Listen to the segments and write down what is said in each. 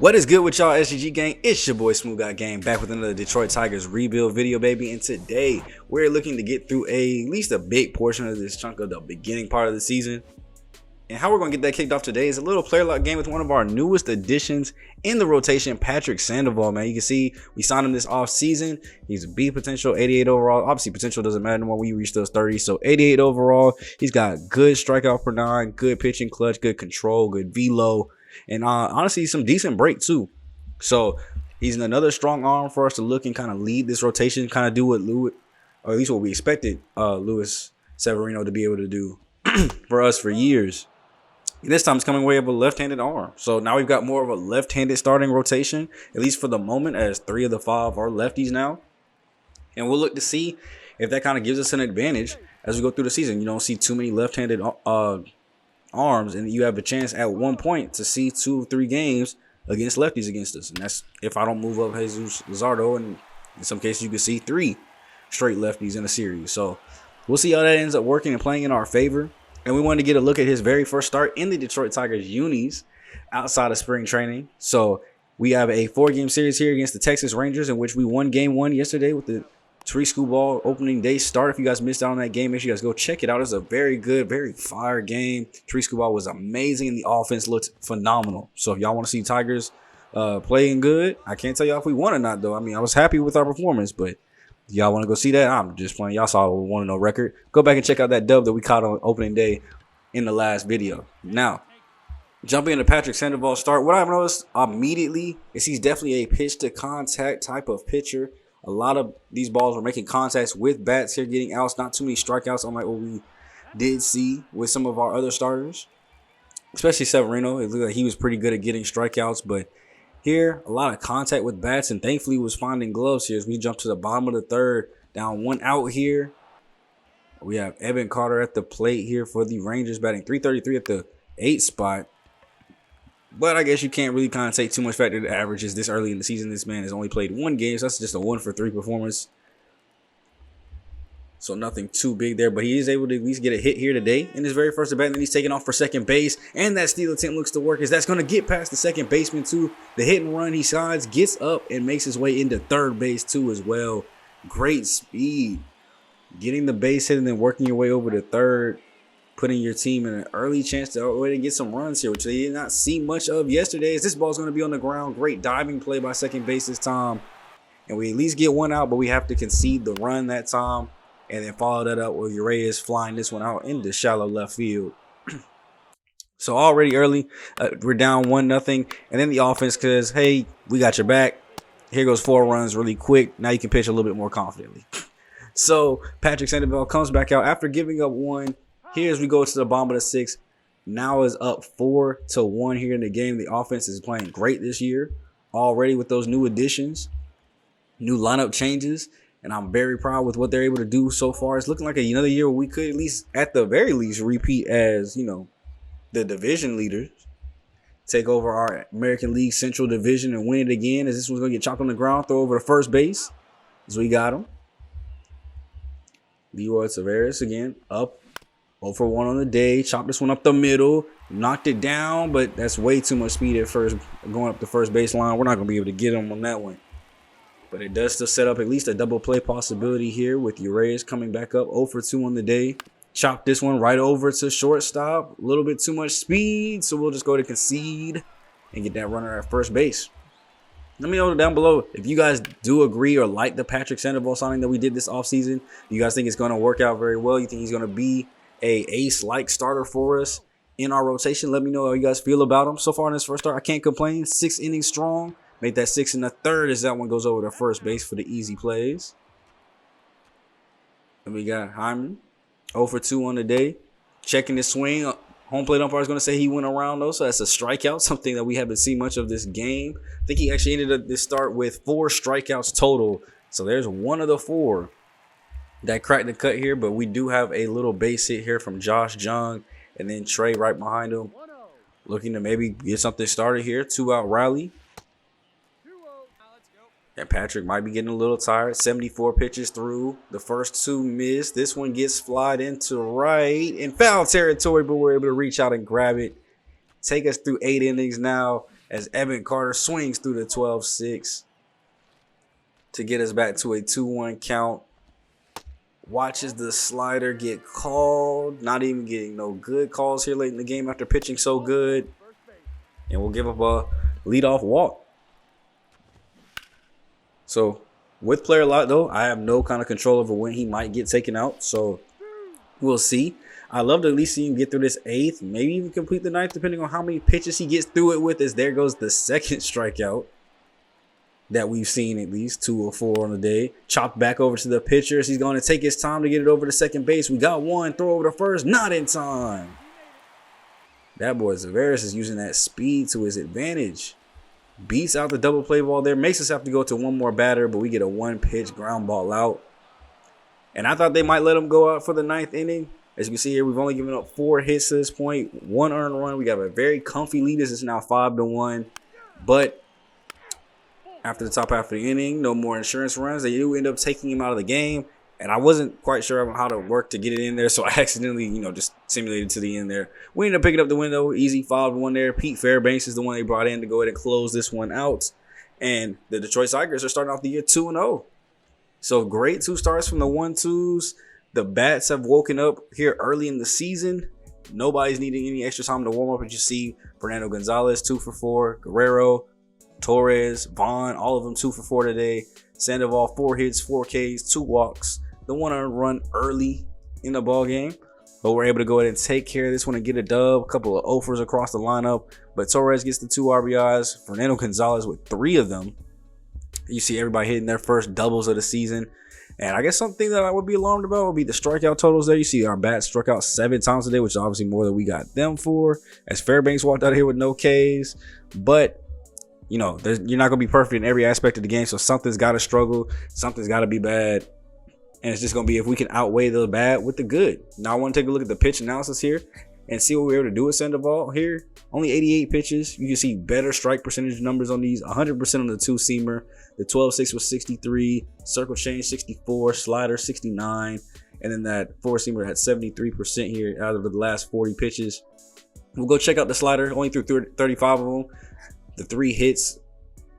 What is good with y'all, SGG gang? It's your boy SmooveGotGame back with another Detroit Tigers rebuild video, baby. And today we're looking to get through at least a big portion of this chunk of the beginning part of the season. And how we're going to get that kicked off today is a little player lock game with one of our newest additions in the rotation, Patrick Sandoval, man. You can see we signed him this off season. He's a B potential, 88 overall. Obviously, potential doesn't matter anymore when you reach those 30. So 88 overall. He's got good strikeout per nine, good pitching clutch, good control, good velo. And honestly, some decent break too. So he's another strong arm for us to look and kind of lead this rotation, kind of do what Louis, or at least what we expected Luis Severino to be able to do for us for years. This time it's coming away with a left-handed arm. So now we've got more of a left-handed starting rotation, at least for the moment, as 3 of the 5 are lefties now. And we'll look to see if that kind of gives us an advantage as we go through the season. You don't see too many left-handed arms, and you have a chance at one point to see 2 or 3 games against lefties against us. And that's if I don't move up Jesus Luzardo, and in some cases you can see 3 straight lefties in a series. So we'll see how that ends up working and playing in our favor. And we wanted to get a look at his very first start in the Detroit Tigers unis outside of spring training. So we have a 4-game series here against the Texas Rangers, in which we won game 1 yesterday with the Tree School Ball opening day start. If you guys missed out on that game, make sure you guys go check it out. It's a very good, very fire game. Tree School Ball was amazing, and the offense looked phenomenal. So if y'all want to see Tigers playing good, I can't tell y'all if we won or not, though. I mean, I was happy with our performance, but y'all want to go see that? I'm just playing. Y'all saw a 1-0 record. Go back and check out that dub that we caught on opening day in the last video. Now, jumping into Patrick Sandoval's start, what I've noticed immediately is he's definitely a pitch-to-contact type of pitcher. A lot of these balls are making contacts with bats here, getting outs. Not too many strikeouts, unlike what we did see with some of our other starters, especially Severino. It looked like he was pretty good at getting strikeouts, but here, a lot of contact with bats, and thankfully was finding gloves here as we jump to the bottom of the 3rd, down 1 out here. We have Evan Carter at the plate here for the Rangers, batting .333 at the 8th spot. But I guess you can't really kind of take too much factor to the averages this early in the season. This man has only played 1 game, so that's just a 1-for-3 performance. So nothing too big there, but he is able to at least get a hit here today in his very first at bat, and then he's taking off for second base. And that steal attempt looks to work, as that's going to get past the second baseman too. The hit and run, he sides, gets up, and makes his way into third base too as well. Great speed. Getting the base hit and then working your way over to third, putting your team in an early chance to get some runs here, which they did not see much of yesterday, as this ball's going to be on the ground. Great diving play by second base this time. And we at least get 1 out, but we have to concede the run that time. And then follow that up with Urias flying this one out into shallow left field. So already early, we're down 1-0. And then the offense says, hey, we got your back. Here goes 4 runs really quick. Now you can pitch a little bit more confidently. So Patrick Sandoval comes back out after giving up 1. Here as we go to the bottom of the 6th. Now is up 4-1 here in the game. The offense is playing great this year already with those new additions, new lineup changes. And I'm very proud with what they're able to do so far. It's looking like another year where we could at least, at the very least, repeat as, you know, the division leaders. Take over our American League Central Division and win it again, as this one's going to get chopped on the ground, throw over to first base. As we got him. Leroy Taveras again, up 0-for-1 on the day. Chopped this one up the middle. Knocked it down, but that's way too much speed at first, going up the first baseline. We're not going to be able to get him on that one. But it does still set up at least a double play possibility here with Urias coming back up 0-for-2 on the day. Chop this one right over to shortstop. A little bit too much speed, so we'll just go to concede and get that runner at first base. Let me know down below if you guys do agree or like the Patrick Sandoval signing that we did this offseason. Do you guys think it's going to work out very well? You think he's going to be a ace-like starter for us in our rotation? Let me know how you guys feel about him. So far in his first start, I can't complain. 6 innings strong. Make that 6 1/3 as that one goes over to first base for the easy plays. And we got Hyman, 0-for-2 on the day. Checking his swing. Home plate umpire is going to say he went around, though, so that's a strikeout, something that we haven't seen much of this game. I think he actually ended up this start with 4 strikeouts total. So there's 1 of the 4 that cracked the cut here, but we do have a little base hit here from Josh Jung, and then Trey right behind him, looking to maybe get something started here. 2-out rally. And Patrick might be getting a little tired. 74 pitches through. The first 2 missed. This one gets flied into right in foul territory, but we're able to reach out and grab it. Take us through 8 innings now as Evan Carter swings through the 12-6 to get us back to a 2-1 count. Watches the slider get called. Not even getting no good calls here late in the game after pitching so good. And we'll give up a leadoff walk. So with player lot though, I have no kind of control over when he might get taken out. So we'll see. I love to at least see him get through this 8th, maybe even complete the 9th, depending on how many pitches he gets through it with. As there goes the second strikeout that we've seen, at least 2 or 4 on the day. Chopped back over to the pitchers. He's going to take his time to get it over to second base. We got one. Throw over to first. Not in time. That boy Zverev is using that speed to his advantage. Beats out the double play ball there. Makes us have to go to one more batter, but we get a 1-pitch ground ball out. And I thought they might let him go out for the 9th inning. As you can see here, we've only given up 4 hits to this point. 1 earned run. We got a very comfy lead. This is now 5-1. But after the top half of the inning, no more insurance runs. They do end up taking him out of the game. And I wasn't quite sure how to work to get it in there, so I accidentally, just simulated to the end there. We ended up picking up the window. Easy 5-1 there. Pete Fairbanks is the one they brought in to go ahead and close this one out. And the Detroit Tigers are starting off the year 2-0. So great 2 starts from the 1-2s. The bats have woken up here early in the season. Nobody's needing any extra time to warm up. But you see Fernando Gonzalez 2 for 4, Guerrero, Torres, Vaughn, all of them 2 for 4 today. Sandoval 4 hits, 4 Ks, 2 walks. The 1 earned run early in the ball game, but we're able to go ahead and take care of this one and get a dub. A couple of offers across the lineup, but Torres gets the 2 RBIs. Fernando Gonzalez with 3 of them. You see everybody hitting their first doubles of the season. And I guess something that I would be alarmed about would be the strikeout totals there. You see our bats struck out 7 times today, which is obviously more than we got them for. As Fairbanks walked out of here with no Ks. But, you're not going to be perfect in every aspect of the game. So something's got to struggle. Something's got to be bad. And it's just going to be if we can outweigh the bad with the good. Now I want to take a look at the pitch analysis here and see what we're able to do with Sandoval here. Only 88 pitches. You can see better strike percentage numbers on these. 100% on the 2-seamer. The 12-6 was 63. Circle change 64. Slider 69. And then that 4-seamer had 73% here out of the last 40 pitches. We'll go check out the slider. Only threw 35 of them. The 3 hits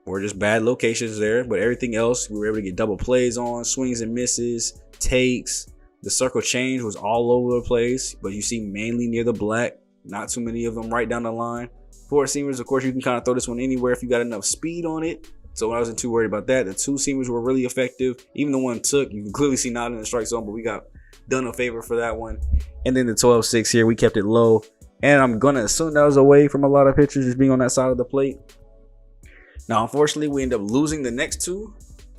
were just bad locations there, but everything else we were able to get double plays on, swings and misses, takes. The circle change was all over the place, but you see mainly near the black. Not too many of them right down the line. 4-seamers, of course, you can kind of throw this one anywhere if you got enough speed on it. So I wasn't too worried about that. The 2-seamers were really effective. Even the one took, you can clearly see not in the strike zone, but we got done a favor for that one. And then the 12-6 here, we kept it low. And I'm going to assume that was away from a lot of pitchers just being on that side of the plate. Now, unfortunately, we end up losing the next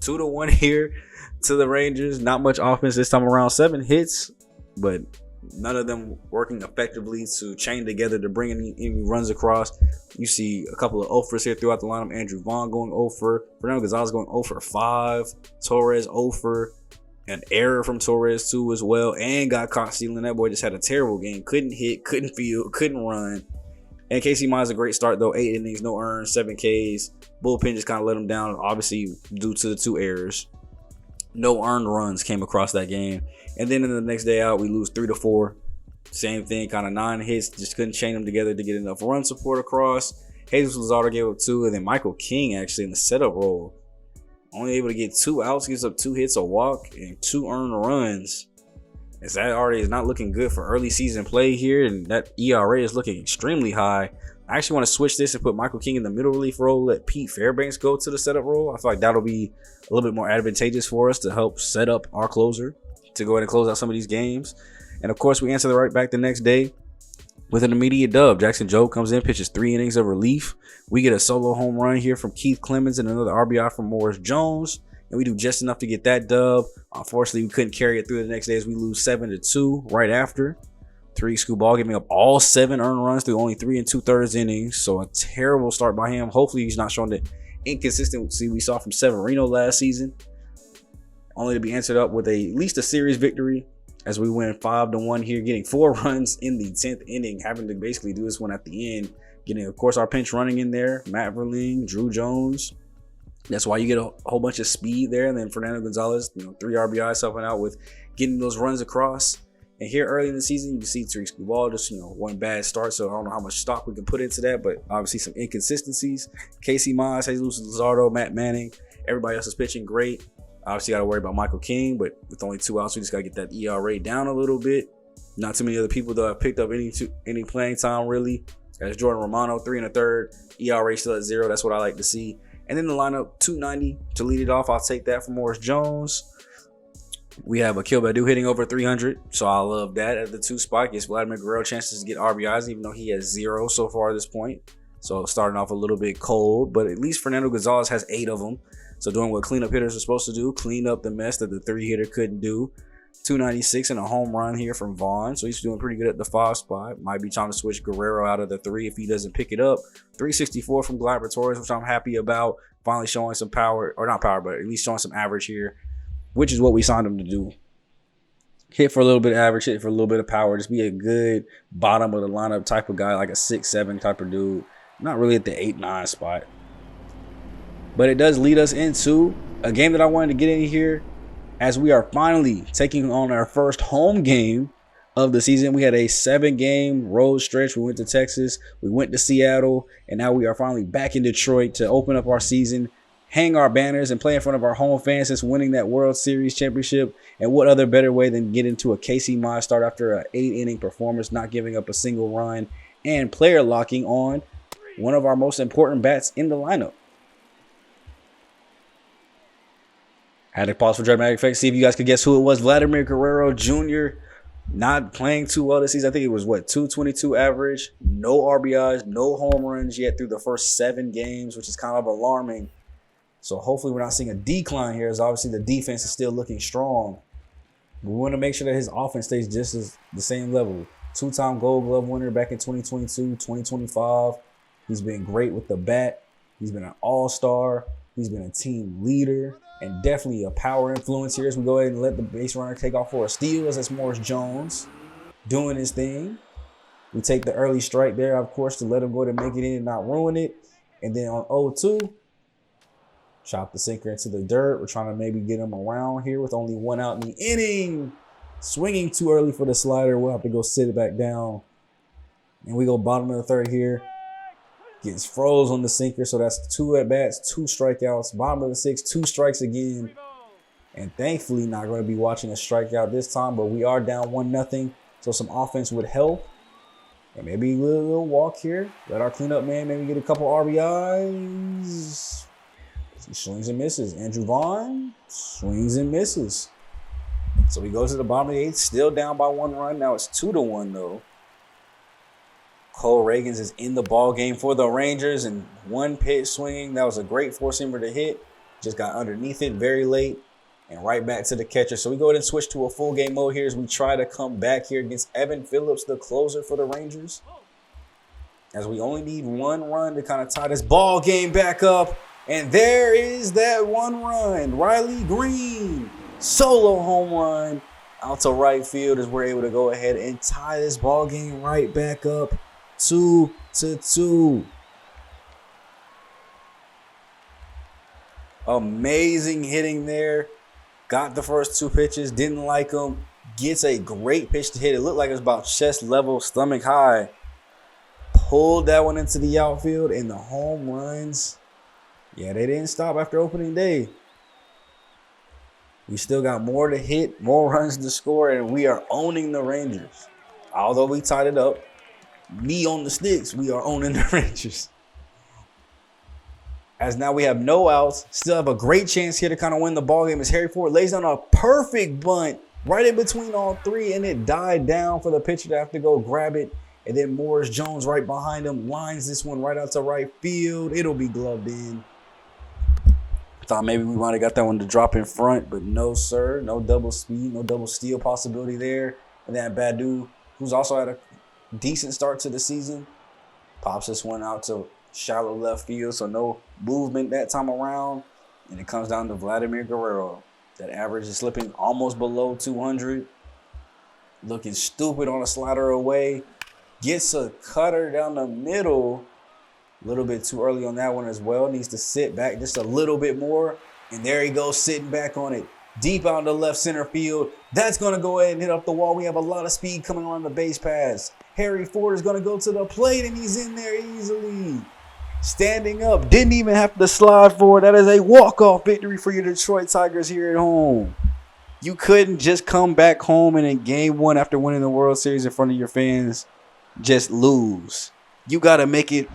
2-1 here to the Rangers. Not much offense this time around. 7 hits, but none of them working effectively to chain together to bring any runs across. You see a couple of offers here throughout the lineup. Andrew Vaughn going over. Fernando Gonzalez going 0 for 5. Torres 0 for. An error from Torres too as well. And got caught stealing. That boy just had a terrible game. Couldn't hit, couldn't field, couldn't run. And Casey Mize a great start though. 8 innings, no earned, 7 Ks. Bullpen just kind of let him down, obviously due to the 2 errors. No earned runs came across that game. And then in the next day out, we lose 3-4. Same thing, kind of 9 hits. Just couldn't chain them together to get enough run support across. Jesus Luzardo gave up 2, and then Michael King actually in the setup role. Only able to get 2 outs, gives up 2 hits, a walk, and 2 earned runs. As that already is not looking good for early season play here, and that ERA is looking extremely high. I actually want to switch this and put Michael King in the middle relief role, let Pete Fairbanks go to the setup role. I feel like that'll be a little bit more advantageous for us to help set up our closer to go ahead and close out some of these games. And of course, we answer the right back the next day with an immediate dub. Jackson Jobe comes in, pitches 3 innings of relief. We get a solo home run here from Keith Clemens and another RBI from Morris Jones. And we do just enough to get that dub. Unfortunately, we couldn't carry it through the next day as we lose 7-2 right after. Tariq Skubal giving up all 7 earned runs through only 3 2/3 innings. So a terrible start by him. Hopefully he's not showing the inconsistency we saw from Severino last season. Only to be answered up with at least a series victory as we win 5-1 here, getting 4 runs in the 10th inning, having to basically do this one at the end. Getting, of course, our pinch running in there. Matt Verling, Drew Jones. That's why you get a whole bunch of speed there. And then Fernando Gonzalez, 3 RBIs helping out with getting those runs across. And here early in the season, you can see Tariq Skubal just, one bad start. So I don't know how much stock we can put into that, but obviously some inconsistencies. Casey Mize, Jesus Luzardo, Matt Manning, everybody else is pitching great. Obviously, got to worry about Michael King, but with only 2 outs, we just got to get that ERA down a little bit. Not too many other people that have picked up any playing time, really. That's Jordan Romano, 3 1/3. ERA still at 0. That's what I like to see. And then the lineup, 290 to lead it off. I'll take that from Morris Jones. We have Akil Baddoo hitting over 300, so I love that at the 2 spot. Gives Vladimir Guerrero chances to get RBIs, even though he has 0 so far at this point. So starting off a little bit cold, but at least Fernando Gonzalez has 8 of them. So doing what cleanup hitters are supposed to do, clean up the mess that the 3-hitter couldn't do. 296 and a home run here from Vaughn. So he's doing pretty good at the 5 spot. Might be trying to switch Guerrero out of the 3 if he doesn't pick it up. 364 from Gleyber Torres, which I'm happy about. Finally showing some power, or not power, but at least showing some average here, which is what we signed him to do. Hit for a little bit of average, hit for a little bit of power. Just be a good bottom of the lineup type of guy, like a 6-7 type of dude. Not really at the 8-9 spot. But it does lead us into a game that I wanted to get in here, as we are finally taking on our first home game of the season. We had a 7-game road stretch. We went to Texas, we went to Seattle, and now we are finally back in Detroit to open up our season, hang our banners, and play in front of our home fans since winning that World Series championship. And what other better way than get into a Casey Mize start after an 8-inning performance, not giving up a single run, and player locking on one of our most important bats in the lineup. Had to pause for dramatic effect, see if you guys could guess who it was. Vladimir Guerrero Jr. not playing too well this season. I think it was, 222 average, no RBIs, no home runs yet through the first 7 games, which is kind of alarming. So hopefully we're not seeing a decline here, as obviously the defense is still looking strong. We want to make sure that his offense stays just as the same level. 2-time Gold Glove winner back in 2022, 2025. He's been great with the bat. He's been an all-star. He's been a team leader and definitely a power influence here, as we go ahead and let the base runner take off for a steal, as that's Morris Jones doing his thing. We take the early strike there, of course, to let him go ahead and make it in and not ruin it. And then on 0-2, chop the sinker into the dirt. We're trying to maybe get him around here with only 1 out in the inning. Swinging too early for the slider. We'll have to go sit it back down. And we go bottom of the 3rd here. Gets froze on the sinker, so that's 2 at-bats, 2 strikeouts. Bottom of the 6th, 2 strikes again. And thankfully not going to be watching a strikeout this time, but we are down 1-0. So some offense would help. And maybe a little walk here. Let our cleanup man maybe get a couple RBIs. He swings and misses. Andrew Vaughn swings and misses. So we go to the bottom of the 8th, still down by 1 run. Now it's 2-1 though. Cole Reagans is in the ball game for the Rangers, and 1 pitch swinging. That was a great four-seamer to hit. Just got underneath it very late and right back to the catcher. So we go ahead and switch to a full game mode here as we try to come back here against Evan Phillips, the closer for the Rangers. As we only need 1 run to kind of tie this ball game back up. And there is that 1 run. Riley Green, solo home run out to right field, as we're able to go ahead and tie this ball game right back up. 2-2. Amazing hitting there. Got the first 2 pitches, didn't like them. Gets a great pitch to hit. It looked like it was about chest level, stomach high. Pulled that one into the outfield, and the home runs, yeah, they didn't stop after opening day. We still got more to hit, more runs to score, and we are owning the Rangers. Although we tied it up, me on the sticks, we are owning the Rangers. As now we have no outs, still have a great chance here to kind of win the ball game, as Harry Ford lays down a perfect bunt right in between all 3, and it died down for the pitcher to have to go grab it. And then Morris Jones right behind him lines this one right out to right field. It'll be gloved in. Thought maybe we might have got that one to drop in front, but no, sir. No double speed, no double steal possibility there. And then Baddoo, who's also had a decent start to the season, pops this one out to shallow left field, so no movement that time around. And it comes down to Vladimir Guerrero. That average is slipping almost below 200. Looking stupid on a slider away. Gets a cutter down the middle. A little bit too early on that one as well. Needs to sit back just a little bit more. And there he goes, sitting back on it. deep out in the left center field. That's going to go ahead and hit up the wall. We have a lot of speed coming on the base pass. Harry Ford is going to go to the plate, and he's in there easily. Standing up, didn't even have to slide forward. That is a walk-off victory for your Detroit Tigers here at home. You couldn't just come back home and in game one after winning the World Series in front of your fans, just lose. You got to make it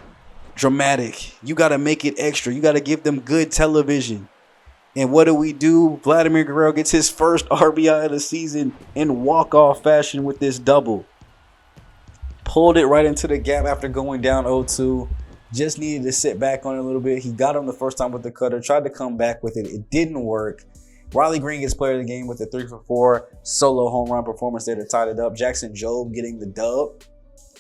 dramatic. You got to make it extra. You got to give them good television. And what do? Vladimir Guerrero gets his first RBI of the season in walk-off fashion with this double. Pulled it right into the gap after going down 0-2. Just needed to sit back on it a little bit. He got him the first time with the cutter. Tried to come back with it. It didn't work. Riley Green gets player of the game with a 3-for-4 solo home run performance there to tie it up. Jackson Jobe getting the dub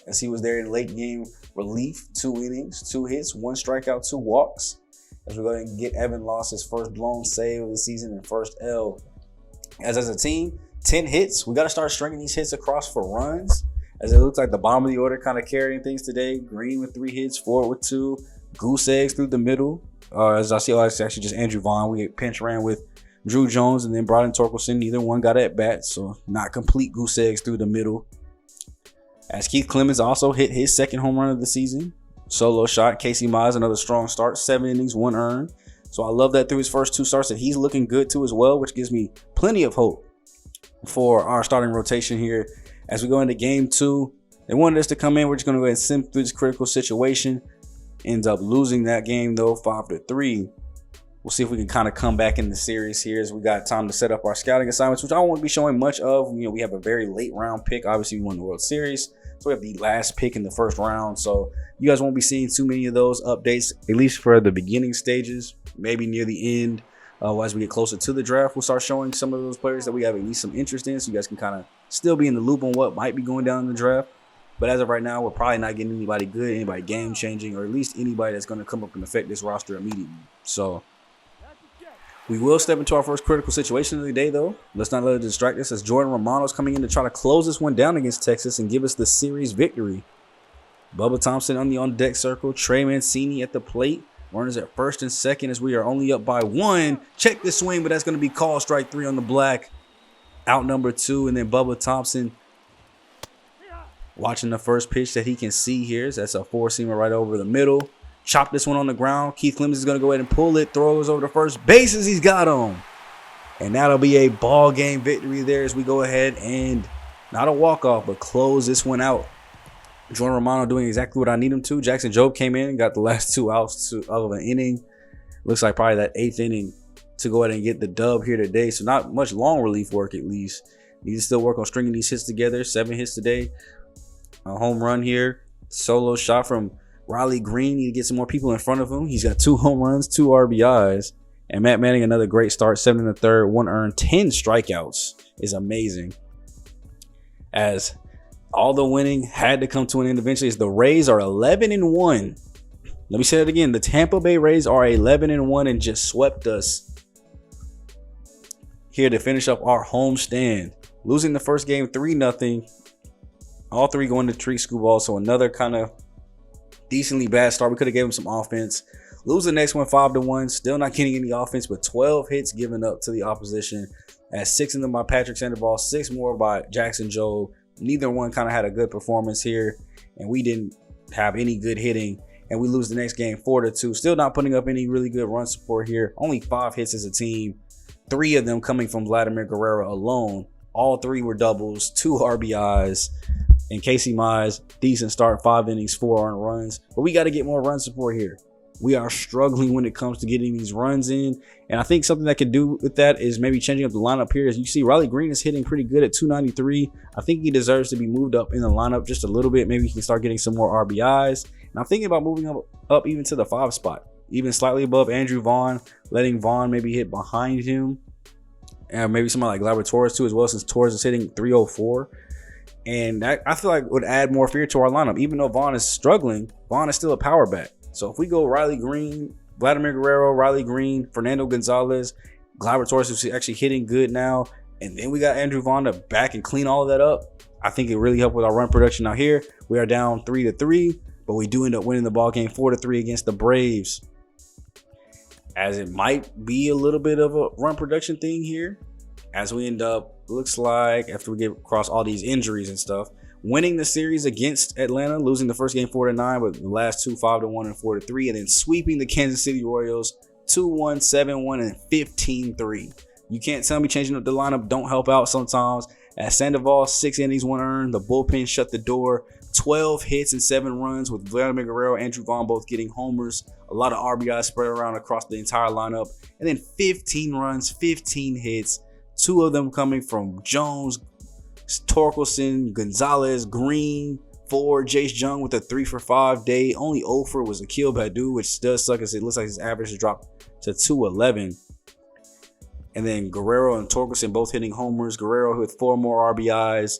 as he was there in late game relief. 2 innings, 2 hits, 1 strikeout, 2 walks. As we're going to get Evan Loss his first blown save of the season and first L. As a team, 10 hits. We got to start stringing these hits across for runs. As it looks like the bottom of the order kind of carrying things today. Green with 3 hits, Ford with 2, goose eggs through the middle. As I see, it's actually just Andrew Vaughn. We pinch ran with Drew Jones and then brought in Torkelson. Neither one got at bat, so not complete goose eggs through the middle. As Keith Clemens also hit his second home run of the season. Solo shot. Casey Mize, another strong start. 7 innings, 1 earned. So I love that through his first 2 starts that he's looking good too as well, which gives me plenty of hope for our starting rotation here. As we go into game 2, they wanted us to come in. We're just going to go ahead and sim through this critical situation. Ends up losing that game though, 5-3. We'll see if we can kind of come back in the series here as we got time to set up our scouting assignments, which I won't be showing much of. You know, we have a very late round pick. Obviously, we won the World Series, so we have the last pick in the first round. So you guys won't be seeing too many of those updates, at least for the beginning stages. Maybe near the end, as we get closer to the draft, we'll start showing some of those players that we have at least some interest in, so you guys can kind of still be in the loop on what might be going down in the draft. But as of right now, we're probably not getting anybody good, anybody game-changing, or at least anybody that's going to come up and affect this roster immediately. So we will step into our first critical situation of the day, though. Let's not let it distract us, as Jordan Romano's coming in to try to close this one down against Texas and give us the series victory. Bubba Thompson on the on-deck circle. Trey Mancini at the plate. Runners at first and second as we are only up by 1. Check the swing, but that's going to be called strike 3 on the black. Out number 2, and then Bubba Thompson watching the first pitch that he can see here. That's a 4-seamer right over the middle. Chop this one on the ground. Keith Clemens is going to go ahead and pull it. Throws over to first base as he's got him. And that'll be a ball game victory there as we go ahead and not a walk-off, but close this one out. Jordan Romano doing exactly what I need him to. Jackson Jobe came in and got the last 2 outs of an inning. Looks like probably that 8th inning to go ahead and get the dub here today. So not much long relief work at least. Need to still work on stringing these hits together. 7 hits today. A home run here. Solo shot from Riley Green. Need to get some more people in front of him. He's got 2 home runs, 2 RBIs. And Matt Manning, another great start. 7 1/3, 1 earned, 10 strikeouts is amazing. As all the winning had to come to an end eventually, as the Rays are 11-1. Let me say that again. The Tampa Bay Rays are 11-1 and just swept us here to finish up our home stand. Losing the first game 3-0. All 3 going to Treat Screwball. So another kind of decently bad start. We could have given him some offense. Lose the next one 5-1. Still not getting any offense, but 12 hits given up to the opposition. As 6 of them by Patrick Sandoval, 6 more by Jackson Jobe. Neither one kind of had a good performance here, and we didn't have any good hitting. And we lose the next game 4-2. Still not putting up any really good run support here. Only 5 hits as a team. 3 of them coming from Vladimir Guerrero alone. All 3 were doubles, 2 RBIs. And Casey Mize, decent start, 5 innings, 4 earned runs. But we got to get more run support here. We are struggling when it comes to getting these runs in. And I think something that could do with that is maybe changing up the lineup here. As you see, Riley Green is hitting pretty good at 293. I think he deserves to be moved up in the lineup just a little bit. Maybe he can start getting some more RBIs. And I'm thinking about moving up even to the 5 spot, even slightly above Andrew Vaughn, letting Vaughn maybe hit behind him. And maybe somebody like Gleyber Torres too as well, since Torres is hitting 304. And that, I feel like, would add more fear to our lineup. Even though Vaughn is struggling, Vaughn is still a power bat. So if we go Riley Green, Vladimir Guerrero, Riley Green, Fernando Gonzalez, Gleyber Torres is actually hitting good now, and then we got Andrew Vaughn to back and clean all of that up, I think it really helped with our run production. Now here, we are down 3-3, but we do end up winning the ball game 4-3 against the Braves. As it might be a little bit of a run production thing here. as we end up, looks like after we get across all these injuries and stuff, winning the series against Atlanta, losing the first game 4-9, but the last two 5-1 and 4-3, and then sweeping the Kansas City Royals 2-1, 7-1, and 15-3. You can't tell me changing up the lineup don't help out sometimes. At Sandoval, 6 innings, 1 earned. The bullpen shut the door. 12 hits and 7 runs with Vladimir Guerrero and Andrew Vaughn both getting homers. A lot of RBIs spread around across the entire lineup. And then 15 runs, 15 hits. 2 of them coming from Jones, Torkelson, Gonzalez, Green, 4, Jace Jung with a 3-for-5 day. Only 0 for was Akil Badu, which does suck as it looks like his average has dropped to 211. And then Guerrero and Torkelson both hitting homers. Guerrero with 4 more RBIs.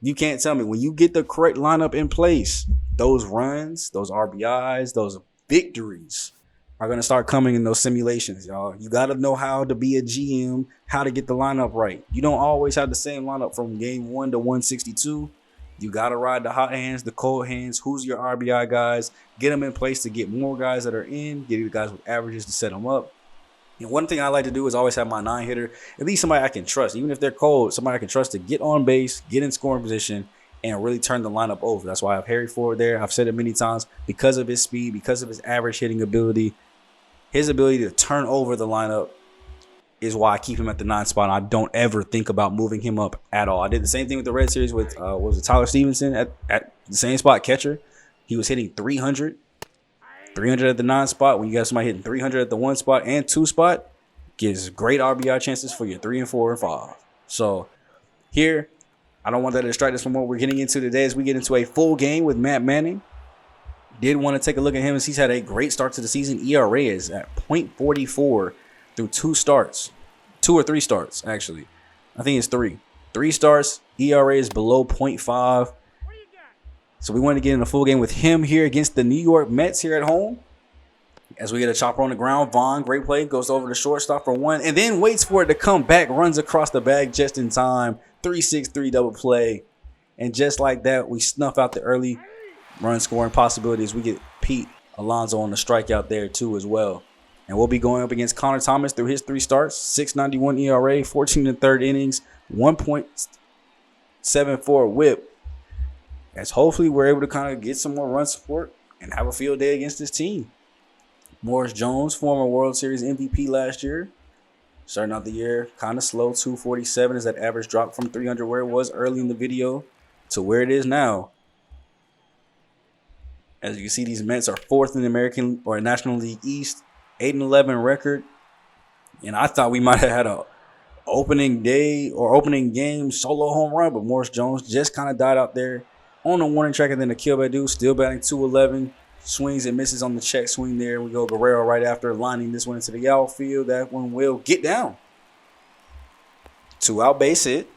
You can't tell me when you get the correct lineup in place, those runs, those RBIs, those victories are going to start coming in those simulations, y'all. You got to know how to be a GM, how to get the lineup right. You don't always have the same lineup from game 1 to 162. You got to ride the hot hands, the cold hands. Who's your RBI guys? Get them in place to get more guys that are in, get you guys with averages to set them up. And one thing I like to do is always have my 9-hitter, at least somebody I can trust. Even if they're cold, somebody I can trust to get on base, get in scoring position, and really turn the lineup over. That's why I have Harry Ford there. I've said it many times, because of his speed, because of his average hitting ability, his ability to turn over the lineup is why I keep him at the 9 spot. I don't ever think about moving him up at all. I did the same thing with the Red Series with Tyler Stevenson at the same spot, catcher. He was hitting 300 at the 9 spot. When you got somebody hitting 300 at the 1 spot and 2 spot, gives great RBI chances for your 3 and 4 and 5. So here, I don't want that to distract us from what we're getting into today as we get into a full game with Matt Manning. Did want to take a look at him as he's had a great start to the season. ERA is at .44 through 2 starts. 2 or 3 starts, actually. I think it's 3. 3 starts. ERA is below .5. So we want to get in a full game with him here against the New York Mets here at home. As we get a chopper on the ground, Vaughn, great play, goes over the shortstop for 1, and then waits for it to come back, runs across the bag just in time. 3-6-3 double play. And just like that, we snuff out the early run scoring possibilities. We get Pete Alonso on the strikeout there too as well. And we'll be going up against Connor Thomas through his 3 starts, 6.91 ERA, 14 1/3 innings, 1.74 whip. As hopefully we're able to kind of get some more run support and have a field day against this team. Morris Jones, former World Series MVP last year. Starting out the year kind of slow, 247 as that average dropped from 300 where it was early in the video to where it is now. As you can see, these Mets are 4th in the American or National League East, 8-11 record. And I thought we might have had a opening day or opening game solo home run, but Morris Jones just kind of died out there on the warning track. And then Akil Badu still batting 211. Swings and misses on the check swing there. We go Guerrero right after, lining this one into the outfield. That one will get down. 2-out base hit.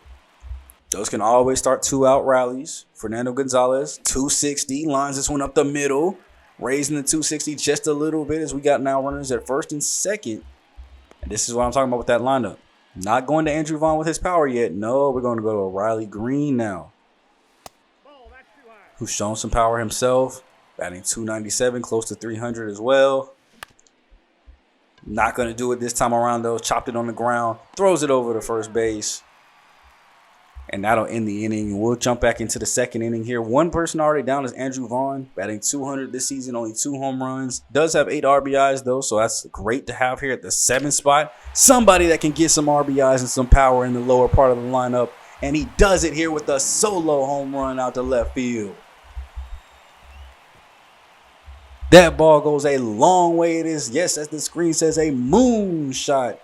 Those can always start 2-out rallies. Fernando Gonzalez, 260, lines this one up the middle, raising the 260 just a little bit as we got now runners at 1st and 2nd. And this is what I'm talking about with that lineup. Not going to Andrew Vaughn with his power yet. No, we're going to go to Riley Green now, who's shown some power himself. Batting 297, close to 300 as well. Not going to do it this time around, though. Chopped it on the ground. Throws it over to first base. And that'll end the inning. We'll jump back into the 2nd inning here. One person already down is Andrew Vaughn. Batting 200 this season, only 2 home runs. Does have 8 RBIs, though, so that's great to have here at the 7th spot. Somebody that can get some RBIs and some power in the lower part of the lineup. And he does it here with a solo home run out to left field. That ball goes a long way. It is, yes, as the screen says, a moonshot.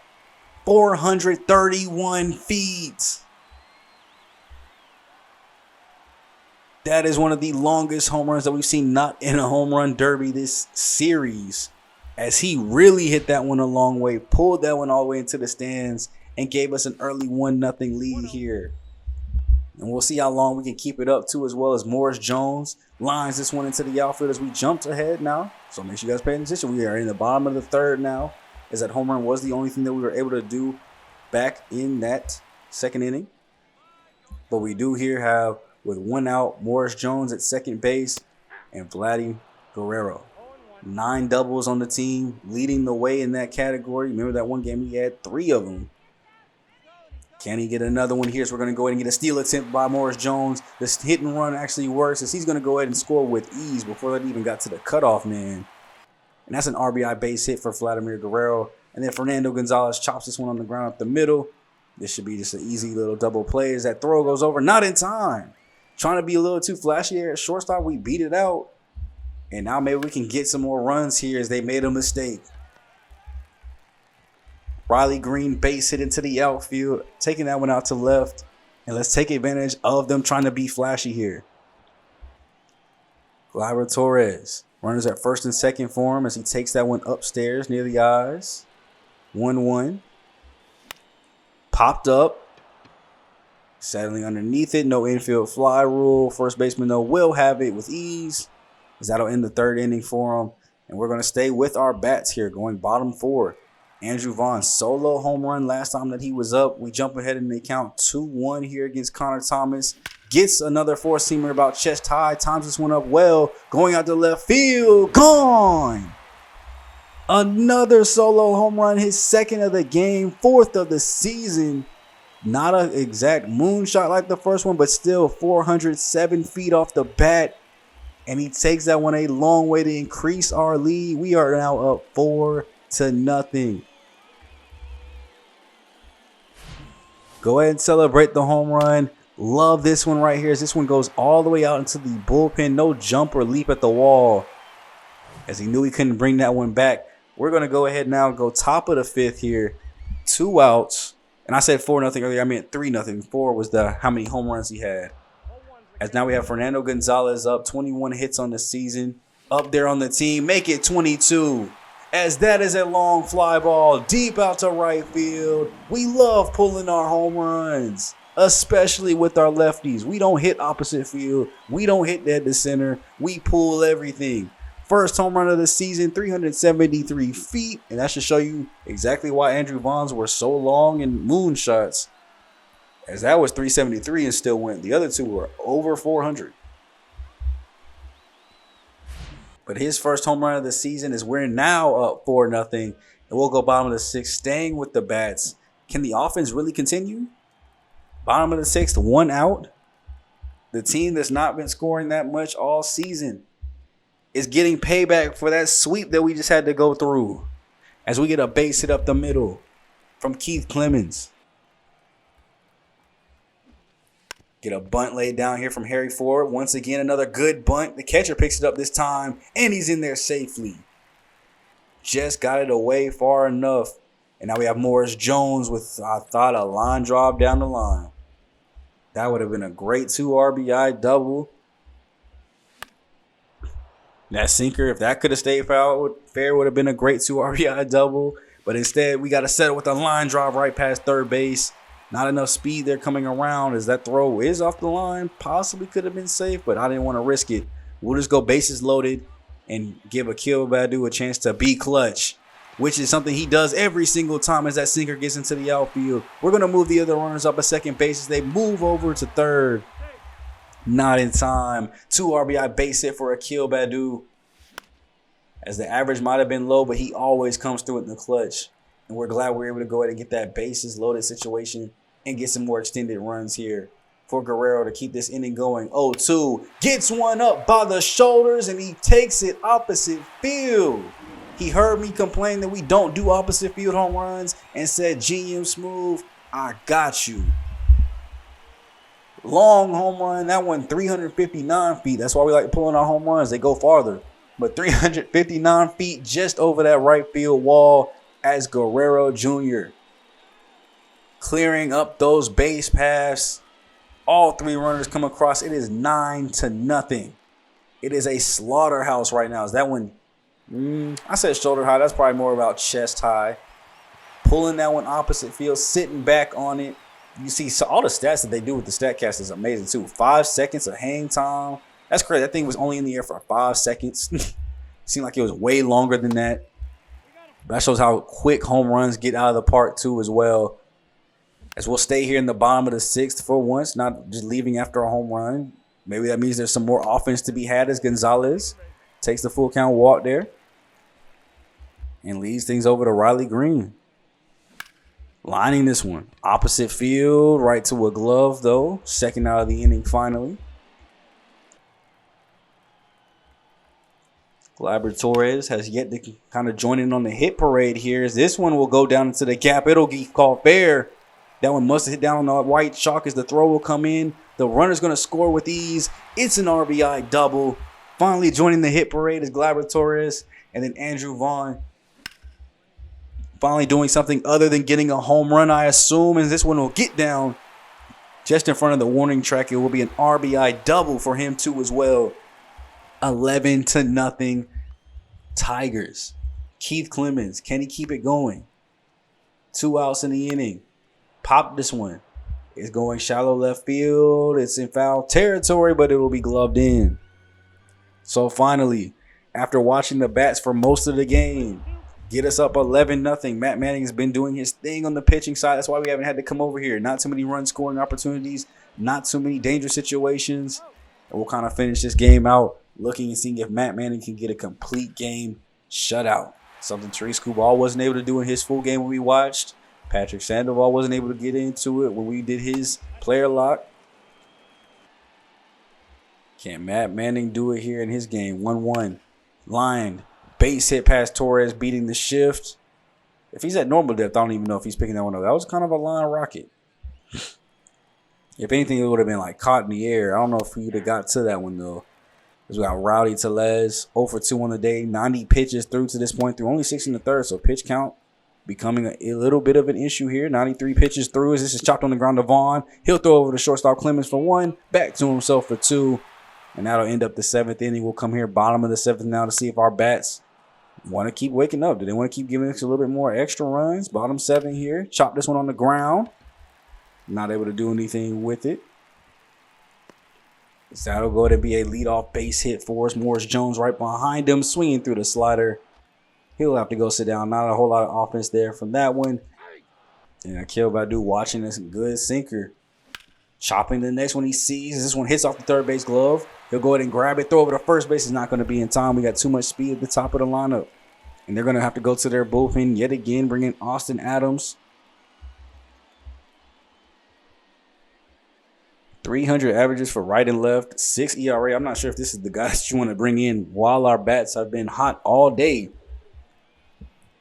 431 feet. That is one of the longest home runs that we've seen not in a home run derby this series. As he really hit that one a long way, pulled that one all the way into the stands, and gave us an early 1-0 lead here. And we'll see how long we can keep it up too, as well as Morris Jones lines this one into the outfield as we jumped ahead now. So make sure you guys pay attention. We are in the bottom of the 3rd now, as that home run was the only thing that we were able to do back in that 2nd inning. But we do here have, with 1 out, Morris Jones at 2nd base and Vladdy Guerrero. 9 doubles on the team, leading the way in that category. Remember that one game he had 3 of them. Can he get another one here? So we're going to go ahead and get a steal attempt by Morris Jones. This hit and run actually works as he's going to go ahead and score with ease before that even got to the cutoff man. And that's an RBI base hit for Vladimir Guerrero. And then Fernando Gonzalez chops this one on the ground up the middle. This should be just an easy little double play as that throw goes over. Not in time. Trying to be a little too flashy here at shortstop. We beat it out. And now maybe we can get some more runs here as they made a mistake. Riley Green base hit into the outfield, taking that one out to left. And let's take advantage of them trying to be flashy here. Gleyber Torres, runners at first and second for him as he takes that one upstairs near the eyes. 1-1. Popped up. Settling underneath it. No infield fly rule. First baseman, though, will have it with ease, as that'll end the third inning for him. And we're going to stay with our bats here, going bottom four. Andrew Vaughn, solo home run last time that he was up. We jump ahead in the count 2-1 here against Connor Thomas. Gets another four-seamer about chest high. Times this one up well. Going out to left field. Gone! Another solo home run. His second of the game. Fourth of the season. Not an exact moonshot like the first one, but still 407 feet off the bat. And he takes that one a long way to increase our lead. We are now up 4-0. Go ahead and celebrate the home run. Love this one right here as this one goes all the way out into the bullpen. No jump or leap at the wall as he knew he couldn't bring that one back. We're going to go ahead now and go top of the fifth here. 2 outs. And I said 4-0 earlier. I meant 3-0. 4 was the how many home runs he had. As now we have Fernando Gonzalez up. 21 hits on the season. Up there on the team. Make it 22. As that is a long fly ball deep out to right field. We love pulling our home runs, especially with our lefties. We don't hit opposite field. We don't hit dead to center. We pull everything. First home run of the season, 373 feet. And that should show you exactly why Andrew Vaughn's were so long in moonshots. As that was 373 and still went. The other two were over 400. But his first home run of the season is we're now up 4-0. And we'll go bottom of the sixth, staying with the bats. Can the offense really continue? Bottom of the sixth, 1 out. The team that's not been scoring that much all season is getting payback for that sweep that we just had to go through. As we get a base hit up the middle from Keith Clemens. Get a bunt laid down here from Harry Ford. Once again, another good bunt. The catcher picks it up this time, and he's in there safely. Just got it away far enough. And now we have Morris Jones with, I thought, a line drive down the line. That would have been a great 2 RBI double. That sinker, if that could have stayed fair, would have been a great 2 RBI double. But instead, we got to settle with a line drive right past third base. Not enough speed there coming around as that throw is off the line. Possibly could have been safe, but I didn't want to risk it. We'll just go bases loaded and give Akil Baddoo a chance to be clutch, which is something he does every single time as that sinker gets into the outfield. We're going to move the other runners up a second base as they move over to third. Not in time. 2 RBI base hit for Akil Baddoo. As the average might have been low, but he always comes through it in the clutch. And we're glad we're able to go ahead and get that bases loaded situation and get some more extended runs here for Guerrero to keep this inning going. 0-2. Gets one up by the shoulders and he takes it opposite field. He heard me complain that we don't do opposite field home runs and said, GM Smooth, I got you. Long home run. That one 359 feet. That's why we like pulling our home runs. They go farther. But 359 feet just over that right field wall as Guerrero Jr. clearing up those base paths. All 3 runners come across. It is 9-0. It is a slaughterhouse right now. Is that one? I said shoulder high. That's probably more about chest high. Pulling that one opposite field, sitting back on it. You see, so all the stats that they do with the StatCast is amazing too. 5 seconds of hang time. That's crazy. That thing was only in the air for 5 seconds. Seemed like it was way longer than that. But that shows how quick home runs get out of the park too as well. As we'll stay here in the bottom of the sixth for once, not just leaving after a home run. Maybe that means there's some more offense to be had as Gonzalez takes the full count walk there and leads things over to Riley Green. Lining this one. Opposite field, right to a glove, though. Second out of the inning, finally. Gleyber Torres has yet to kind of join in on the hit parade here. As this one will go down into the gap. It'll get called fair. That one must have hit down on the white chalk as the throw will come in. The runner's going to score with ease. It's an RBI double. Finally joining the hit parade is Gleyber Torres. And then Andrew Vaughn finally doing something other than getting a home run, I assume. And this one will get down just in front of the warning track. It will be an RBI double for him too as well. 11-0 Tigers. Keith Clemens, can he keep it going? 2 outs in the inning. Pop this one. It's going shallow left field. It's in foul territory, but it will be gloved in. So finally, after watching the bats for most of the game, get us up 11-0. Matt Manning has been doing his thing on the pitching side. That's why we haven't had to come over here. Not too many run scoring opportunities. Not too many dangerous situations. And we'll kind of finish this game out looking and seeing if Matt Manning can get a complete game shutout. Something Therese Kubal wasn't able to do in his full game when we watched. Patrick Sandoval wasn't able to get into it when we did his player lock. Can Matt Manning do it here in his game? 1-1. Lined. Base hit past Torres, beating the shift. If he's at normal depth, I don't even know if he's picking that one up. That was kind of a line rocket. If anything, it would have been like caught in the air. I don't know if he would have got to that one, though. We got Rowdy Tellez, 0 for 2 on the day. 90 pitches through to this point, through only 6 in the third. So pitch count becoming a little bit of an issue here. 93 pitches through as this is chopped on the ground to Vaughn. He'll throw over to shortstop Clemens for 1. Back to himself for 2. And that'll end up the 7th inning. We'll come here bottom of the 7th now to see if our bats want to keep waking up. Do they want to keep giving us a little bit more extra runs? Bottom 7 here. Chop this one on the ground. Not able to do anything with it. So that'll go to be a leadoff base hit for us. Morris Jones right behind him, swinging through the slider. He'll have to go sit down. Not a whole lot of offense there from that one. And Akil Badu watching this good sinker. Chopping the next one he sees. This one hits off the third base glove. He'll go ahead and grab it. Throw over to first base. Is not going to be in time. We got too much speed at the top of the lineup. And they're going to have to go to their bullpen yet again, bring in Austin Adams. 300 averages for right and left, 6 ERA. I'm not sure if this is the guy that you want to bring in while our bats have been hot all day.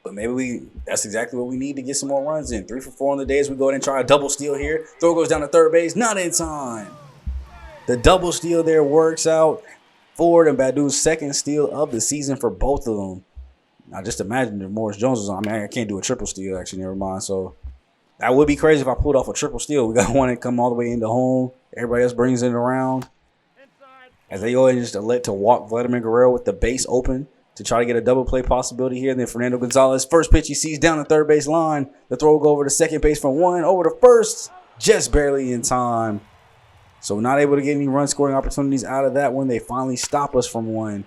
But maybe that's exactly what we need to get some more runs in. 3 for 4 on the day as we go ahead and try a double steal here. Throw goes down to third base. Not in time. The double steal there works out. Ford and Badu's second steal of the season for both of them. Now just imagine if Morris Jones was on. I mean, I can't do a triple steal, actually. Never mind. So that would be crazy if I pulled off a triple steal. We got one that come all the way into home. Everybody else brings it around. As they go ahead and just elect to walk Vladimir Guerrero with the base open to try to get a double play possibility here. And then Fernando Gonzalez, first pitch he sees down the third base line. The throw will go over to second base for 1. Over to first. Just barely in time. So not able to get any run scoring opportunities out of that one. They finally stop us from 1.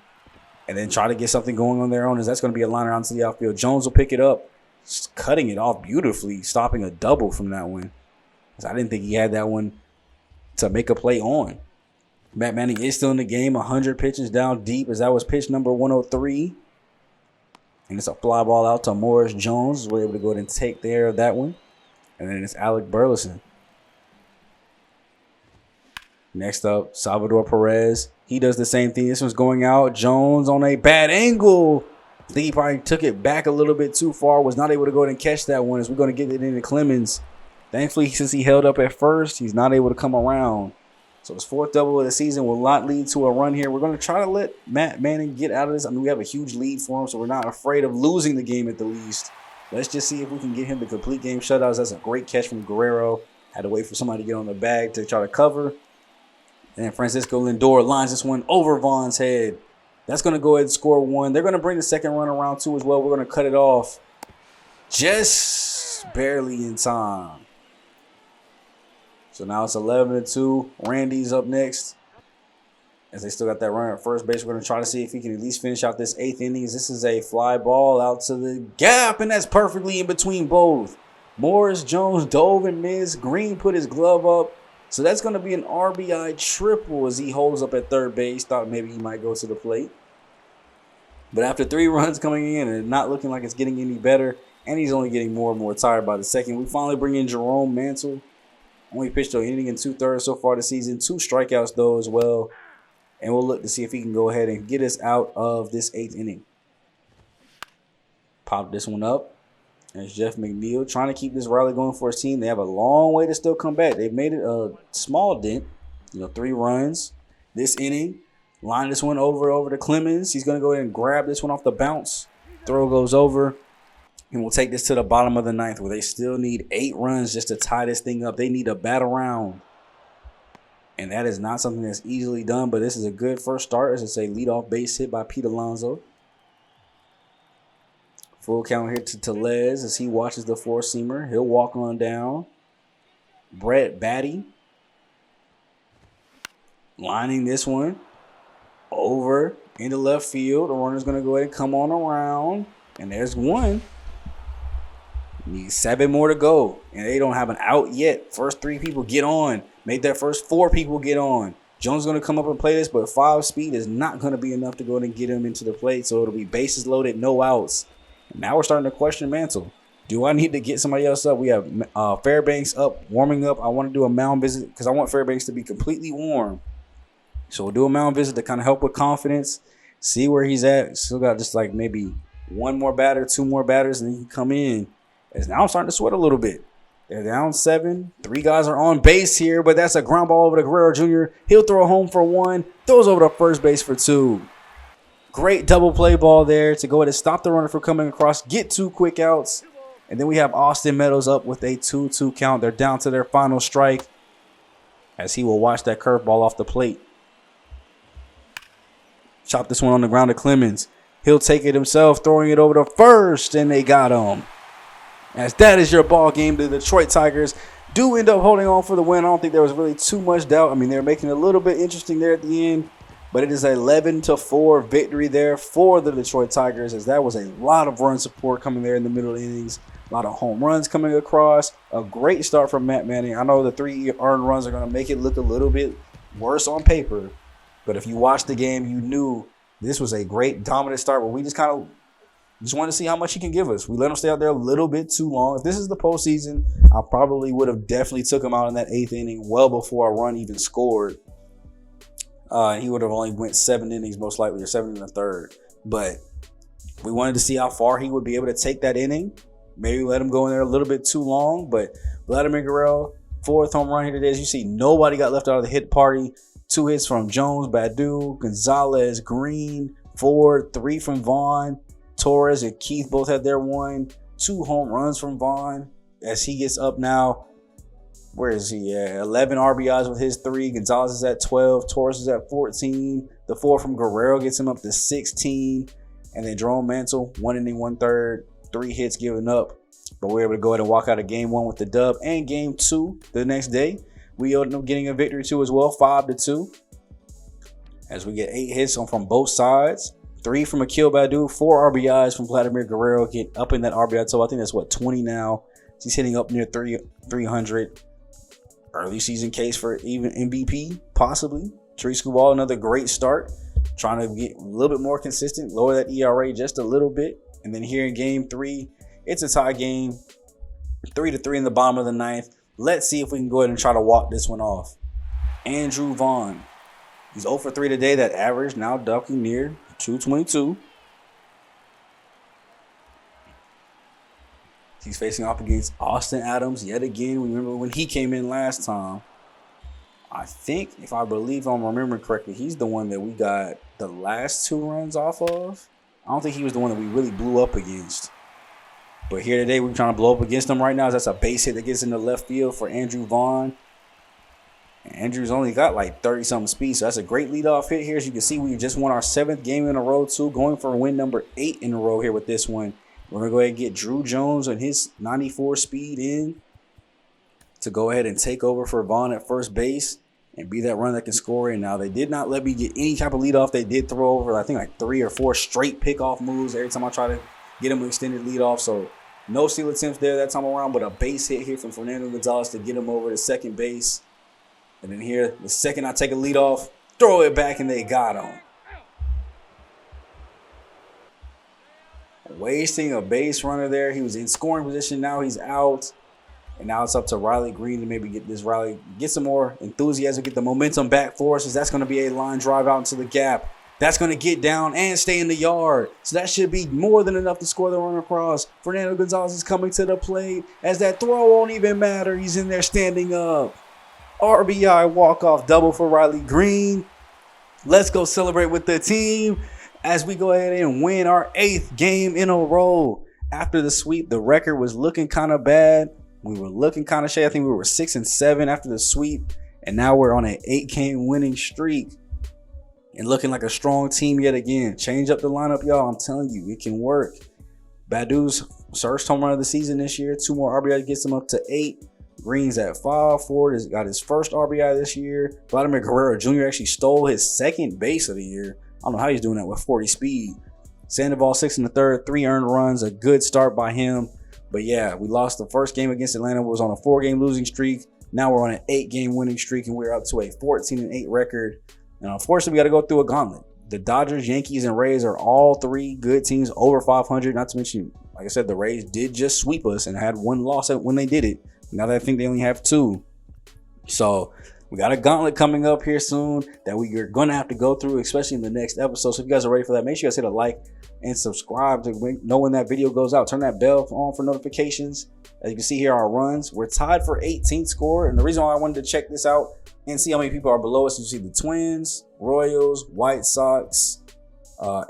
And then try to get something going on their own, as that's going to be a liner onto the outfield. Jones will pick it up. Just cutting it off beautifully, stopping a double from that one. I didn't think he had that one to make a play on. Matt Manning is still in the game. 100 pitches down deep, as that was pitch number 103. And it's a fly ball out to Morris Jones. We're able to go ahead and take care of that one. And then it's Alec Burleson. Next up, Salvador Perez. He does the same thing. This one's going out. Jones on a bad angle. I think he probably took it back a little bit too far. Was not able to go ahead and catch that one, as we're going to get it into Clemens. Thankfully, since he held up at first, he's not able to come around. So his 4th double of the season will not lead to a run here. We're going to try to let Matt Manning get out of this. I mean, we have a huge lead for him, so we're not afraid of losing the game at the least. Let's just see if we can get him the complete game shutouts. That's a great catch from Guerrero. Had to wait for somebody to get on the bag to try to cover. And then Francisco Lindor lines this one over Vaughn's head. That's going to go ahead and score 1. They're going to bring the second run around too as well. We're going to cut it off just barely in time. So now it's 11-2. Randy's up next, as they still got that runner at first base. We're going to try to see if he can at least finish out this 8th inning. This is a fly ball out to the gap, and that's perfectly in between both. Morris Jones dove and missed. Green put his glove up. So that's going to be an RBI triple as he holds up at third base. Thought maybe he might go to the plate. But after 3 runs coming in and not looking like it's getting any better, And he's only getting more and more tired by the second. We finally bring in Jerome Mantle. Only pitched an inning and 2/3 so far this season. 2 strikeouts, though, as well. And we'll look to see if he can go ahead and get us out of this 8th inning. Pop this one up. There's Jeff McNeil trying to keep this rally going for his team. They have a long way to still come back. They've made it a small dent. 3 runs this inning. Line this one over to Clemens. He's going to go ahead and grab this one off the bounce. Throw goes over. And we'll take this to the bottom of the 9th where they still need 8 runs just to tie this thing up. They need a bat around. And that is not something that's easily done, but this is a good first start. As I say, leadoff base hit by Pete Alonso. Full count here to Tellez as he watches the 4-seamer. He'll walk on down. Brett Batty. Lining this one over into left field. The runner's going to go ahead and come on around. And there's one. Need 7 more to go. And they don't have an out yet. First 3 people get on. Make that first 4 people get on. Jones is going to come up and play this, but 5 speed is not going to be enough to go ahead and get him into the plate. So it'll be bases loaded, no outs. And now we're starting to question Mantle. Do I need to get somebody else up? We have Fairbanks up, warming up. I want to do a mound visit because I want Fairbanks to be completely warm. So we'll do a mound visit to kind of help with confidence. See where he's at. Still got just like maybe 1 more batter, 2 more batters, and then he can come in. As now I'm starting to sweat a little bit. They're down 7. 3 guys are on base here, but that's a ground ball over to Guerrero Jr. He'll throw a home for 1. Throws over to first base for 2. Great double play ball there to go ahead and stop the runner from coming across. Get 2 quick outs. And then we have Austin Meadows up with a 2-2 count. They're down to their final strike as he will watch that curveball off the plate. Chop this one on the ground to Clemens. He'll take it himself, throwing it over to first, and they got him. As that is your ball game. The Detroit Tigers do end up holding on for the win. I don't think there was really too much doubt. I mean, they're making it a little bit interesting there at the end, but it is an 11-4 victory there for the Detroit Tigers, as that was a lot of run support coming there in the middle innings. A lot of home runs coming across. A great start from Matt Manning. I know the 3 earned runs are going to make it look a little bit worse on paper, but if you watched the game, you knew this was a great dominant start where we just wanted to see how much he can give us. We let him stay out there a little bit too long. If this is the postseason, I probably would have definitely took him out in that 8th inning well before a run even scored. He would have only went 7 innings most likely, or 7 1/3. But we wanted to see how far he would be able to take that inning. Maybe let him go in there a little bit too long. But Vladimir Guerrero, 4th home run here today. As you see, nobody got left out of the hit party. 2 hits from Jones, Badu, Gonzalez, Green, Ford, 3 from Vaughn. Torres and Keith both had their 1. 2 home runs from Vaughn as he gets up now. Where is he at? 11 RBIs with his 3. Gonzalez is at 12. Torres is at 14. The 4 from Guerrero gets him up to 16. And then Jerome Mantle, 1 inning, 1/3, 3 hits given up. But we're able to go ahead and walk out of game 1 with the dub. And game 2 the next day, we ended up getting a victory too as well, 5-2. As we get 8 hits from both sides. 3 from Akil Badu, 4 RBIs from Vladimir Guerrero. Get up in that RBI total. I think that's 20 now. He's hitting up near 300. Early season case for even MVP, possibly. Tree Scuball, another great start. Trying to get a little bit more consistent, lower that ERA just a little bit. And then here in game 3, it's a tie game. 3-3 in the bottom of the 9th. Let's see if we can go ahead and try to walk this one off. Andrew Vaughn. He's 0 for 3 today. That average now ducking near 222. He's facing off against Austin Adams yet again. Remember when he came in last time. I think, if I believe I'm remembering correctly, he's the one that we got the last 2 runs off of. I don't think he was the one that we really blew up against. But here today, we're trying to blow up against him right now. That's a base hit that gets into left field for Andrew Vaughn. And Andrew's only got like 30-something speed, so that's a great leadoff hit here. As you can see, we just won our 7th game in a row, too, going for win number 8 in a row here with this one. We're going to go ahead and get Drew Jones and his 94 speed in to go ahead and take over for Vaughn at first base and be that run that can score in. Now, they did not let me get any type of leadoff. They did throw over, I think, like 3 or 4 straight pickoff moves every time I try to get him an extended leadoff. So, no steal attempts there that time around, but a base hit here from Fernando Gonzalez to get him over to second base. And then here, the second I take a leadoff, throw it back, and they got him. wasting a base runner there. He was in scoring position. Now he's out. And now it's up to Riley Green to maybe get some more enthusiasm, get the momentum back for us. That's going to be a line drive out into the gap. That's going to get down and stay in the yard. So that should be more than enough to score the run across. Fernando Gonzalez is coming to the plate as that throw won't even matter. He's in there standing up. RBI walk-off double for Riley Green. Let's go celebrate with the team as we go ahead and win our 8th game in a row. After the sweep, the record was looking kind of bad. We were looking kind of shady. I think we were 6-7 after the sweep. And now we're on an 8-game winning streak. And looking like a strong team yet again. Change up the lineup, y'all. I'm telling you, it can work. Badu's first home run of the season this year. 2 more RBI gets him up to 8. Green's at 5. Ford has got his first RBI this year. Vladimir Guerrero Jr. actually stole his 2nd base of the year. I don't know how he's doing that with 40 speed. Sandoval 6 1/3, 3 earned runs. A good start by him. But yeah, we lost the first game against Atlanta. We was on a 4-game losing streak. Now we're on an 8-game winning streak, and we're up to a 14-8 record. And unfortunately, we got to go through a gauntlet. The Dodgers, Yankees, and Rays are all 3 good teams over 500. Not to mention, like I said, the Rays did just sweep us and had 1 loss when they did it. Now that I think they only have 2. So we got a gauntlet coming up here soon that we're going to have to go through, especially in the next episode. So if you guys are ready for that, make sure you guys hit a like and subscribe to know when that video goes out. Turn that bell on for notifications. As you can see here, our runs, we're tied for 18th score. And the reason why I wanted to check this out and see how many people are below us, you see the Twins, Royals, White Sox,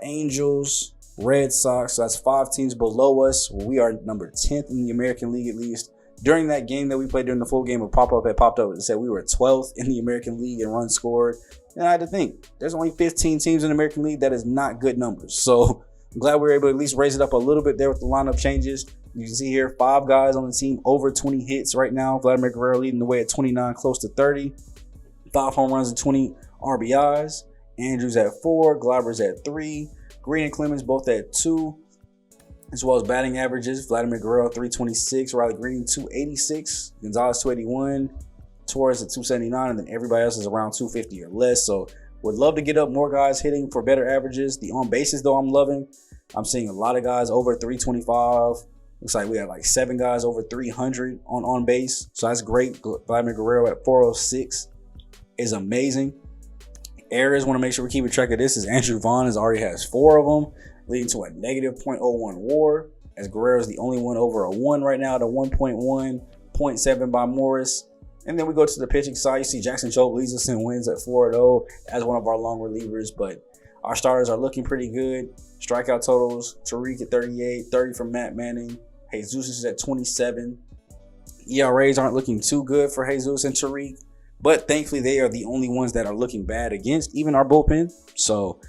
Angels, Red Sox. So that's 5 teams below us. We are number 10th in the American League, at least. During that game that we played during the full game, a pop-up had popped up and said we were 12th in the American League in runs scored. And I had to think, there's only 15 teams in the American League. That is not good numbers. So I'm glad we were able to at least raise it up a little bit there with the lineup changes. You can see here, 5 guys on the team over 20 hits right now. Vladimir Guerrero leading the way at 29, close to 30. 5 home runs and 20 RBIs. Andrews at 4, Gleyber's at 3. Green and Clemens both at 2. As well as batting averages, Vladimir Guerrero 326, Riley Green 286, Gonzalez 281, Torres at 279, and then everybody else is around 250 or less. So would love to get up more guys hitting for better averages. The on bases though I'm loving. I'm seeing a lot of guys over 325. Looks like we have like 7 guys over 300 on base. So that's great. Vladimir Guerrero at 406 is amazing. Errors, want to make sure we're keeping track of this, is Andrew Vaughn already has 4 of them, leading to a negative .01 WAR, as Guerrero is the only one over a 1 right now, at a 1.1, 0.7 by Morris. And then we go to the pitching side. You see Jackson Jobe leads us in wins at 4-0 as one of our long relievers, but our starters are looking pretty good. Strikeout totals, Tariq at 38, 30 from Matt Manning. Jesus is at 27. ERAs aren't looking too good for Jesus and Tariq, but thankfully they are the only ones that are looking bad against even our bullpen. So,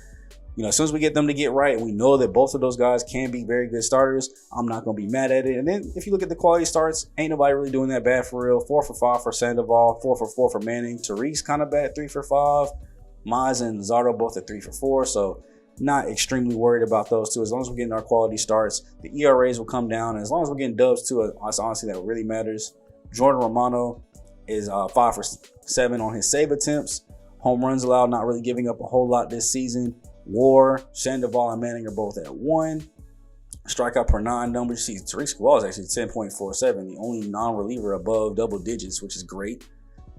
as soon as we get them to get right, and we know that both of those guys can be very good starters, I'm not going to be mad at it. And then if you look at the quality starts, ain't nobody really doing that bad for real. 4 for 5 for Sandoval, 4 for 4 for Manning. Tariq's kind of bad, 3 for 5. Maz and Zardo both at 3 for 4. So not extremely worried about those two. As long as we're getting our quality starts, the ERAs will come down. And as long as we're getting dubs too, honestly, that really matters. Jordan Romano is 5 for 7 on his save attempts. Home runs allowed, not really giving up a whole lot this season. WAR, Sandoval, and Manning are both at 1. Strikeout per 9 numbers. See, Tariq Squall is actually 10.47, the only non-reliever above double digits, which is great.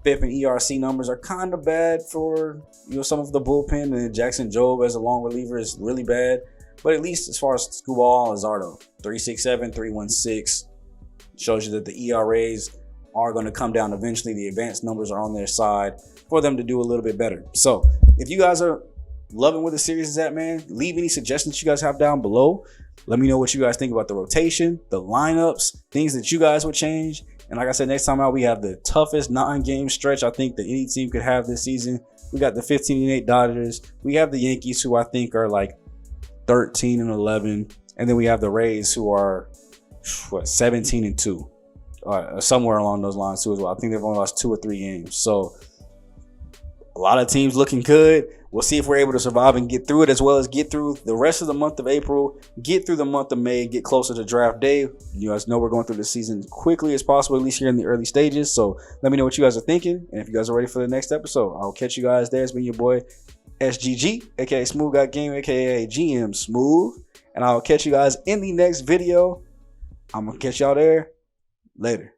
FIP and ERC numbers are kind of bad for some of the bullpen, and Jackson Jobe as a long reliever is really bad. But at least as far as Squall and Zardo, 367, 316 shows you that the ERAs are going to come down eventually. The advanced numbers are on their side for them to do a little bit better. So if you guys are loving where the series is at, man, leave any suggestions you guys have down below. Let me know what you guys think about the rotation, the lineups, things that you guys would change. And like I said, next time out, we have the toughest 9-game stretch I think that any team could have this season. We got the 15-8 Dodgers. We have the Yankees, who I think are like 13-11. And then we have the Rays, who are 17-2. Somewhere along those lines too as well. I think they've only lost 2 or 3 games. So a lot of teams looking good. We'll see if we're able to survive and get through it, as well as get through the rest of the month of April, get through the month of May, get closer to draft day. You guys know we're going through the season as quickly as possible, at least here in the early stages. So let me know what you guys are thinking. And if you guys are ready for the next episode, I'll catch you guys there. It's been your boy SGG, aka SmooveGotGame, aka GM Smooth. And I'll catch you guys in the next video. I'm going to catch y'all there. Later.